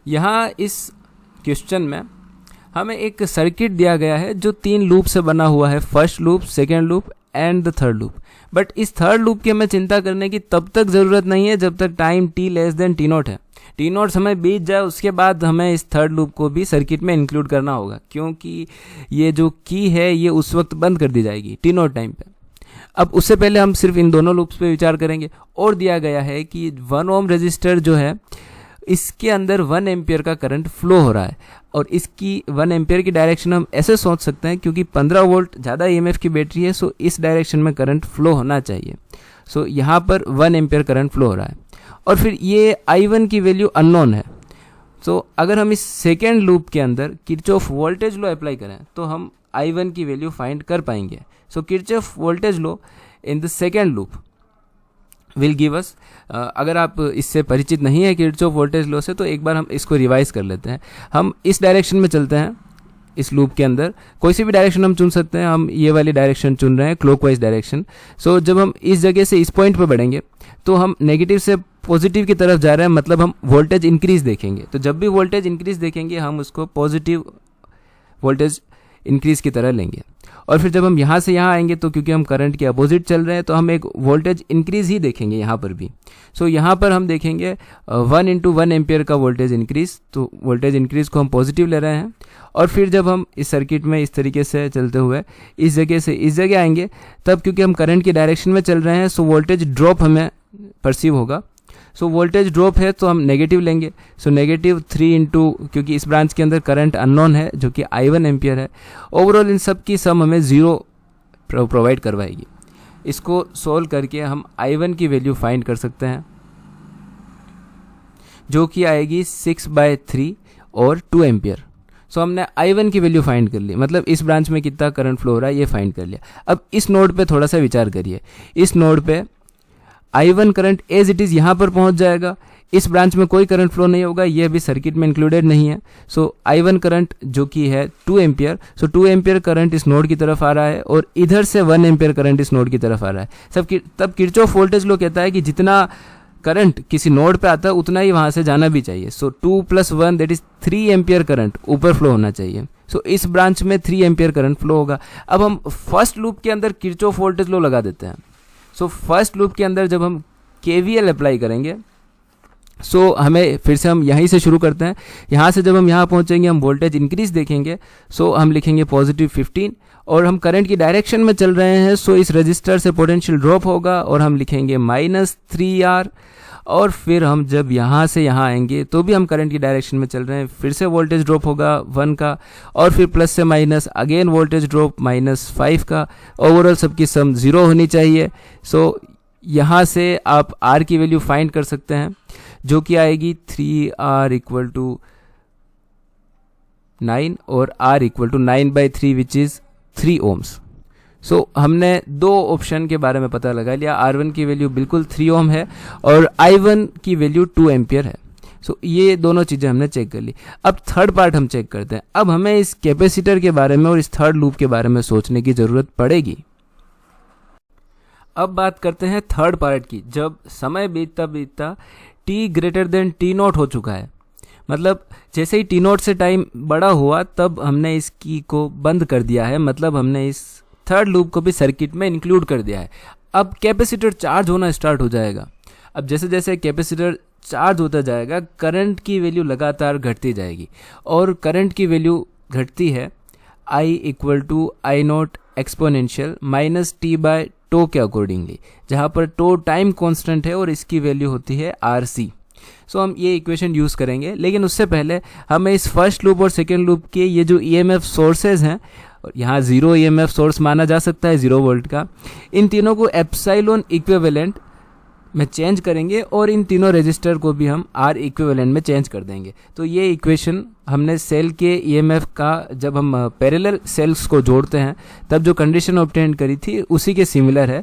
यहाँ इस क्वेश्चन में हमें एक सर्किट दिया गया है जो 3 लूप से बना हुआ है, first loop, second loop and the third loop. But इस थर्ड लूप की हमें चिंता करने की तब तक ज़रूरत नहीं है जब तक time t less than t0 है। t0 समय बीत जाए उसके बाद हमें इस थर्ड लूप को भी सर्किट में इंक्लूड करना होगा, क्योंकि ये जो की है ये उस वक्त बंद कर दी जाएगी t0 टाइम पे। अब उससे पहले हम सिर्फ इन दोनों लूप्स पे विचार करेंगे। और दिया गया है कि 1 ओम रजिस्टर जो है इसके अंदर 1 एम्पियर का करंट फ्लो हो रहा है, और इसकी 1 एम्पियर की डायरेक्शन हम ऐसे सोच सकते हैं, क्योंकि 15 वोल्ट ज़्यादा ईएमएफ की बैटरी है, सो इस डायरेक्शन में करंट फ्लो होना चाहिए। सो यहाँ पर 1 एम्पियर करंट फ्लो हो रहा है, और फिर ये I1 की वैल्यू अननोन है। सो अगर हम इस सेकेंड लूप के अंदर किरचॉफ वोल्टेज लॉ अप्लाई करें तो हम I1 की वैल्यू फाइंड कर पाएंगे। So Kirchhoff voltage law in the second loop will give us, अगर आप इससे परिचित नहीं है किरचॉफ वोल्टेज लॉ से, तो एक बार हम इसको रिवाइज कर लेते हैं। हम इस डायरेक्शन में चलते हैं, इस लूप के अंदर कोई सी भी डायरेक्शन हम चुन सकते हैं। हम ये वाली डायरेक्शन चुन रहे हैं, क्लॉकवाइज डायरेक्शन। सो जब हम इस जगह से इस पॉइंट पर बढ़ेंगे तो हम नेगेटिव से पॉजिटिव की तरफ जा रहे हैं, मतलब हम वोल्टेज इंक्रीज देखेंगे। तो जब भी वोल्टेज इंक्रीज देखेंगे हम उसको पॉजिटिव वोल्टेज इंक्रीज की तरह लेंगे। और फिर जब हम यहाँ से यहाँ आएंगे तो क्योंकि हम करंट के अपोजिट चल रहे हैं तो हम एक वोल्टेज इंक्रीज ही देखेंगे यहाँ पर भी। सो यहाँ पर हम देखेंगे 1 × 1 एम्पियर का वोल्टेज इंक्रीज, तो वोल्टेज इंक्रीज को हम पॉजिटिव ले रहे हैं। और फिर जब हम इस सर्किट में इस तरीके से चलते हुए इस जगह से इस जगह आएंगे, तब क्योंकि हम करंट की डायरेक्शन में चल रहे हैं सो वोल्टेज ड्रॉप हमें परसीव होगा। सो वोल्टेज ड्रॉप है तो हम नेगेटिव लेंगे। सो नेगेटिव 3 × क्योंकि इस ब्रांच के अंदर करंट अननोन है जो कि I1 एम्पियर है। ओवरऑल इन सब की सम हमें 0 प्रोवाइड करवाएगी। इसको सोल्व करके हम I1 की वैल्यू फाइंड कर सकते हैं, जो कि आएगी 6/3 और 2 एम्पियर। सो हमने I1 की वैल्यू फाइंड कर ली, मतलब इस ब्रांच में कितना करंट फ्लो हो रहा है ये फाइंड कर लिया। अब इस नोड पे थोड़ा सा विचार करिए। इस नोड पे I1 current as it is यहाँ पर पहुँच जाएगा, इस ब्रांच में कोई करंट फ्लो नहीं होगा, ये भी सर्किट में इंक्लूडेड नहीं है। सो I1 करंट जो कि है 2 एम्पियर, सो 2 एम्पियर करंट इस नोड की तरफ आ रहा है, और इधर से 1 एम्पियर करंट इस नोड की तरफ आ रहा है। तब किरचॉफ वोल्टेज लॉ कहता है कि जितना करंट किसी नोड पे आता है उतना ही वहाँ से जाना भी चाहिए। सो 2 + 1 दैट इज 3 एम्पियर करंट ऊपर फ्लो होना चाहिए। सो इस ब्रांच में 3 एम्पियर करंट फ्लो होगा। अब हम फर्स्ट लूप के अंदर किरचॉफ वोल्टेज लॉ लगा देते हैं। सो फर्स्ट लूप के अंदर जब हम KVL अप्लाई करेंगे, सो हमें फिर से हम यहीं से शुरू करते हैं। यहाँ से जब हम यहाँ पहुँचेंगे हम वोल्टेज इंक्रीज देखेंगे। सो हम लिखेंगे +15, और हम करंट की डायरेक्शन में चल रहे हैं, सो इस रजिस्टर से पोटेंशियल ड्रॉप होगा और हम लिखेंगे -3R। और फिर हम जब यहाँ से यहाँ आएंगे तो भी हम करंट की डायरेक्शन में चल रहे हैं, फिर से वोल्टेज ड्रॉप होगा 1 का, और फिर प्लस से माइनस अगेन वोल्टेज ड्रॉप -5 का। ओवरऑल सबकी सम 0 होनी चाहिए। सो यहाँ से आप R की वैल्यू फाइंड कर सकते हैं, जो कि आएगी 3R = 9 और R = 9/3 विच इज़ 3 ohms। सो हमने 2 ऑप्शन के बारे में पता लगा लिया। R1 की वैल्यू बिल्कुल 3 ओम है और I1 की वैल्यू 2 एम्पियर है। सो ये दोनों चीज़ें हमने चेक कर ली। अब थर्ड पार्ट हम चेक करते हैं। अब हमें इस कैपेसिटर के बारे में और इस थर्ड लूप के बारे में सोचने की ज़रूरत पड़ेगी। अब बात करते हैं थर्ड पार्ट की, जब समय बीतता बीतता t > t0 हो चुका है। मतलब जैसे ही t0 से टाइम बड़ा हुआ तब हमने इस की को बंद कर दिया है, मतलब हमने इस थर्ड लूप को भी सर्किट में इंक्लूड कर दिया है। अब कैपेसिटर चार्ज होना स्टार्ट हो जाएगा। अब जैसे जैसे कैपेसिटर चार्ज होता जाएगा करंट की वैल्यू लगातार घटती जाएगी, और करंट की वैल्यू घटती है I = I0 एक्सपोनेंशियल -t/τ के अकॉर्डिंगली, जहाँ पर τ टाइम कांस्टेंट है और इसकी वैल्यू होती है RC। सो हम ये इक्वेशन यूज़ करेंगे, लेकिन उससे पहले हमें इस फर्स्ट लूप और सेकेंड लूप के ये जो EMF सोर्सेज हैं, यहाँ 0 EMF सोर्स माना जा सकता है 0 वोल्ट का, इन तीनों को एप्सिलॉन इक्विवेलेंट में चेंज करेंगे और इन तीनों रेजिस्टर को भी हम R इक्विवेलेंट में चेंज कर देंगे। तो ये इक्वेशन हमने सेल के EMF का जब हम पैरेलल सेल्स को जोड़ते हैं तब जो कंडीशन ऑब्टेन करी थी उसी के सिमिलर है।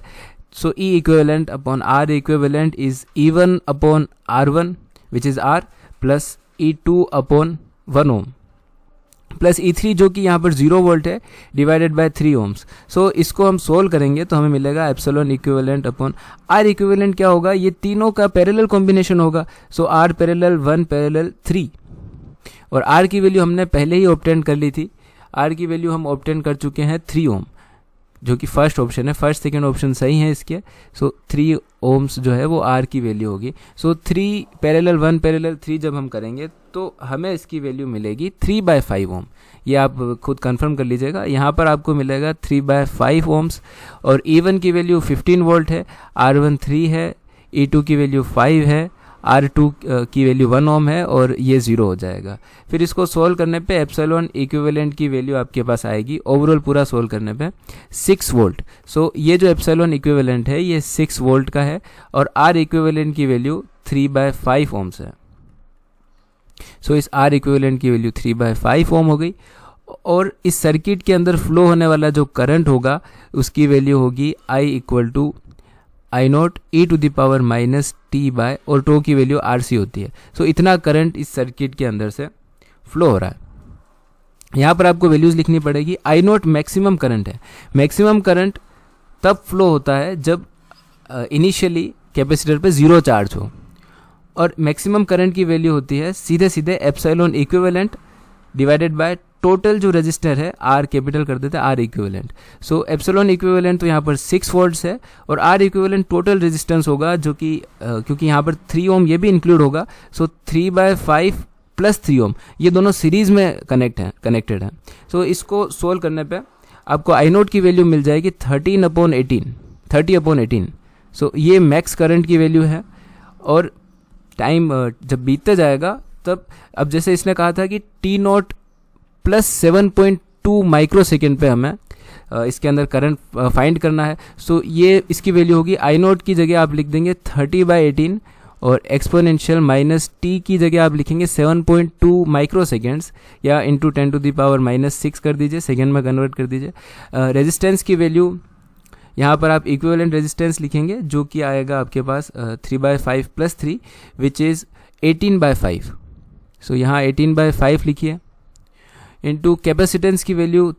सो E equivalent upon R equivalent is E1 upon R1 which is R plus E2 upon 1 ohm plus E3 जो कि यहाँ पर 0 वोल्ट है डिवाइडेड बाय 3 ओम्स। सो इसको हम सोल्व करेंगे तो हमें मिलेगा epsilon equivalent upon R equivalent क्या होगा, ये तीनों का पैरेलल कॉम्बिनेशन होगा। सो R पैरेलल 1 पैरेलल 3 और आर की वैल्यू हमने पहले ही ऑब्टेन कर ली थी। आर की वैल्यू हम ऑब्टेन कर चुके हैं 3 ओम, जो कि फर्स्ट ऑप्शन है, फर्स्ट सेकेंड ऑप्शन सही है इसके। सो 3 ओम्स जो है वो आर की वैल्यू होगी। सो 3 पैरेलल 1 पैरेलल 3 जब हम करेंगे तो हमें इसकी वैल्यू मिलेगी 3/5 ओम। ये आप खुद कंफर्म कर लीजिएगा। यहाँ पर आपको मिलेगा 3/5 ओम्स। और E1 की वैल्यू 15 वोल्ट है, R1 3 है, E2 की वैल्यू 5 है, R2 की वैल्यू 1 ओम है और ये 0 हो जाएगा। फिर इसको सोल्व करने पे एप्सिलॉन इक्विवेलेंट की वैल्यू आपके पास आएगी ओवरऑल पूरा सोल्व करने पे 6 वोल्ट। सो ये जो एप्सिलॉन इक्विवेलेंट है ये 6 वोल्ट का है और R इक्विवेलेंट की वैल्यू 3/5 ओम्स है। सो इस R इक्विवेलेंट की वैल्यू 3/5 ओम हो गई। और इस सर्किट के अंदर फ्लो होने वाला जो करंट होगा उसकी वैल्यू होगी I = I0 e⁻ t bye, और टो की वैल्यू RC होती है। सो इतना करंट इस सर्किट के अंदर से फ्लो हो रहा है। यहाँ पर आपको वैल्यूज लिखनी पड़ेगी। I0 मैक्सिमम करंट है। मैक्सिमम करंट तब फ्लो होता है जब इनिशियली कैपेसिटर पे 0 चार्ज हो, और मैक्सिमम करंट की वैल्यू होती है सीधे सीधे epsilon equivalent divided by total जो रजिस्टर है, R कैपिटल कर देते हैं, R इक्विवेलेंट। सो एप्सिलॉन इक्विवेलेंट तो यहाँ पर 6 वोल्ट्स है और R इक्विवेलेंट टोटल रेजिस्टेंस होगा, जो कि क्योंकि यहाँ पर 3 ओम ये भी इंक्लूड होगा। सो 3/5 + 3 ओम ये दोनों सीरीज में कनेक्टेड हैं। सो इसको सोल्व करने पे आपको I0 की वैल्यू मिल जाएगी 30/18। सो ये मैक्स करंट की वैल्यू है। और टाइम जब बीतते जाएगा तब, अब जैसे इसने कहा था कि T0 + 7.2 माइक्रो सेकेंड पे हमें इसके अंदर करंट फाइंड करना है। सो ये इसकी वैल्यू होगी I0 की जगह आप लिख देंगे 30/18 और एक्सपोनेंशियल -t की जगह आप लिखेंगे 7.2 माइक्रो सेकेंड्स या इंटू 10⁻⁻6 कर दीजिए, सेकेंड में कन्वर्ट कर दीजिए। रेजिस्टेंस की वैल्यू यहाँ पर आप इक्विवेलेंट रेजिस्टेंस लिखेंगे जो कि आएगा आपके पास 3/5 + 3 विच इज़ 18/5। सो यहाँ 18/5 लिखिए। इनटू कैपेसिटेंस की वैल्यू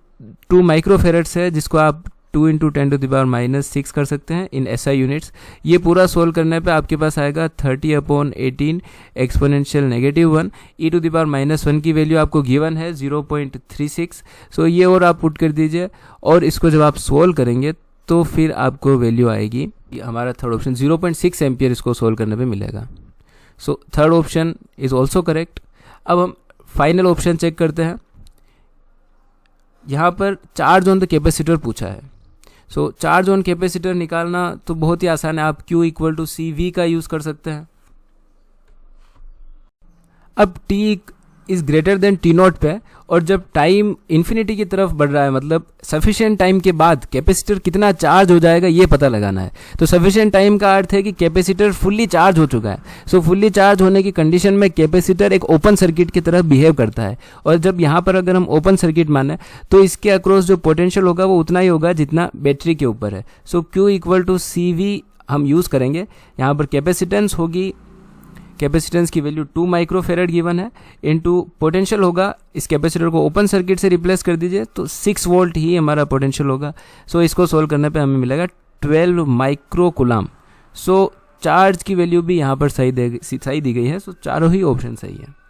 2 माइक्रोफेरेड्स है, जिसको आप 2 × 10⁻⁻6 कर सकते हैं इन SI यूनिट्स। ये पूरा सोल्व करने पे आपके पास आएगा 30/18 एक्सपोनेंशियल -1 e⁻⁻1 की वैल्यू आपको गिवन है 0.36। सो ये और आप पुट कर दीजिए और इसको जब आप सोल्व करेंगे तो फिर आपको वैल्यू आएगी, हमारा थर्ड ऑप्शन 0.6 एम्पियर इसको सोल्व करने पे मिलेगा। So third option is also correct. अब हम फाइनल ऑप्शन चेक करते हैं। यहाँ पर चार्ज ऑन द कैपेसिटर पूछा है। सो चार्ज ऑन कैपेसिटर निकालना तो बहुत ही आसान है। आप Q = CV का यूज़ कर सकते हैं। अब T is greater than T0 पे, और जब टाइम इन्फिनिटी की तरफ बढ़ रहा है, मतलब सफिशिएंट टाइम के बाद कैपेसिटर कितना चार्ज हो जाएगा ये पता लगाना है। तो सफिशिएंट टाइम का अर्थ है कि कैपेसिटर फुल्ली चार्ज हो चुका है। सो फुल्ली चार्ज होने की कंडीशन में कैपेसिटर एक ओपन सर्किट की तरह बिहेव करता है, और जब यहाँ पर अगर हम ओपन सर्किट माने तो इसके अक्रॉस जो पोटेंशियल होगा वो उतना ही होगा जितना बैटरी के ऊपर है। सो Q = CV हम यूज़ करेंगे। यहाँ पर कैपेसिटेंस होगी, कैपेसिटेंस की वैल्यू 2 माइक्रोफेरेड गिवन है, इनटू पोटेंशियल होगा, इस कैपेसिटर को ओपन सर्किट से रिप्लेस कर दीजिए तो 6 वोल्ट ही हमारा पोटेंशियल होगा। सो इसको सोल्व करने पे हमें मिलेगा 12 माइक्रो कूलम। सो चार्ज की वैल्यू भी यहाँ पर सही दी गई है। सो चारों ही ऑप्शन सही है।